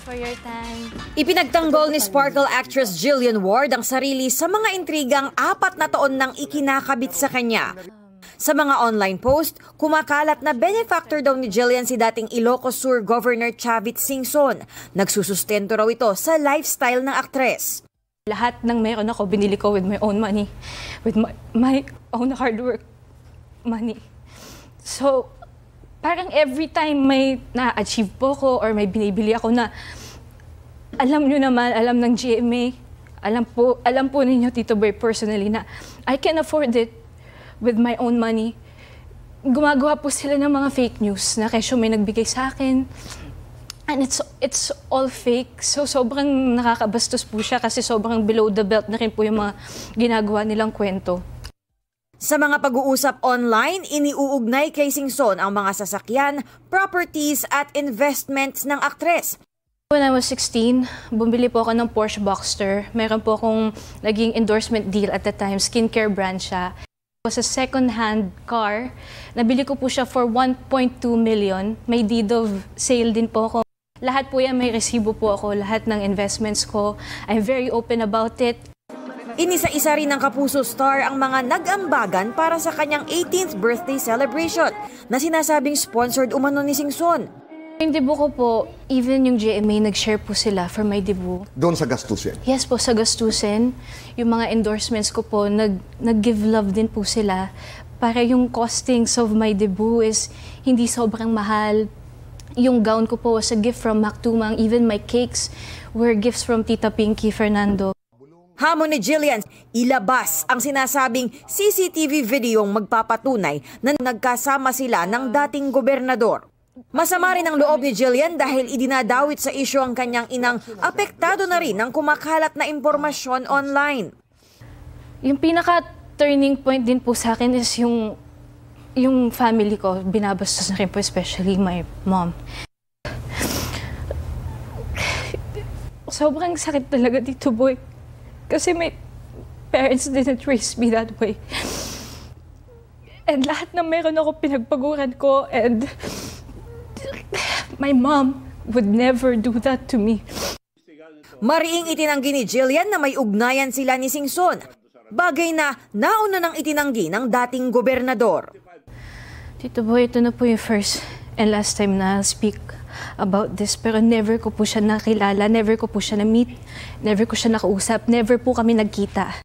for your time. Ipinagtanggol ni Sparkle actress Jillian Ward ang sarili sa mga intrigang 4 na taon nang ikinakabit sa kanya. Sa mga online post, kumakalat na benefactor daw ni Jillian si dating Ilocos Sur Governor Chavit Singson. Nagsusustento raw ito sa lifestyle ng aktres. Lahat ng meron ako, binili ko with my own money, with my own hard work money. So, parang every time may na-achieve po ko or may binibili ako na, alam nyo naman, alam ng GMA, alam po ninyo, Tito Boy, personally, na I can afford it with my own money. Gumagawa po sila ng mga fake news na kesyo may nagbigay sa akin. And it's all fake. So sobrang nakakabastos po siya kasi sobrang below the belt na rin po yung mga ginagawa nilang kwento. Sa mga pag-uusap online, iniuugnay kay Singson ang mga sasakyan, properties at investments ng aktres. When I was 16, bumili po ako ng Porsche Boxster. Meron po akong naging endorsement deal at the time, skincare brand siya. It was a second-hand car. Nabili ko po siya for 1.2 million. May deed of sale din po ako. Lahat po yan, may resibo po ako. Lahat ng investments ko. I'm very open about it. Inisa-isa rin ng Kapuso star ang mga nag-ambagan para sa kanyang 18th birthday celebration na sinasabing sponsored umano ni Singson. Yung debut ko po, even yung GMA, nag-share po sila for my debut. Doon sa gastusin? Yes po, sa gastusin. Yung mga endorsements ko po, nag-give love din po sila. Para yung costings of my debut is hindi sobrang mahal. Yung gown ko po was a gift from Mac Tumang. Even my cakes were gifts from Tita Pinky Fernando. Hamon ni Jillian, ilabas ang sinasabing CCTV videong magpapatunay na nagkasama sila ng dating gobernador. Masama rin ang loob ni Jillian dahil idinadawit sa isyu ang kanyang inang apektado na rin ng kumakalat na impormasyon online. Yung pinaka-turning point din po sa akin is yung family ko, binabastos na rin po, especially my mom. Sobrang sakit talaga dito, boy. Kasi my parents didn't raise me that way. And lahat na meron ako pinagpaguran ko, and my mom would never do that to me. Mariing itinanggi ni Jillian na may ugnayan sila ni Singson. Bagay na nauna nang itinanggi ng dating gobernador. Tito Boy, ito na po yung first and last time na speak about this. Pero never ko po siya nakilala, never ko po siya na-meet, never ko siya nakausap, never po kami nagkita.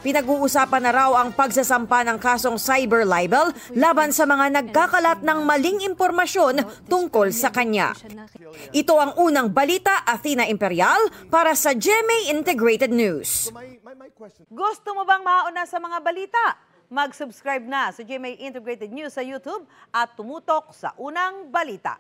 Pinag-uusapan na raw ang pagsasampa ng kasong cyber libel laban sa mga nagkakalat ng maling impormasyon tungkol sa kanya. Ito ang unang balita, Athena Imperial, para sa GMA Integrated News. Gusto mo bang mauna sa mga balita? Mag-subscribe na sa GMA Integrated News sa YouTube at tumutok sa unang balita.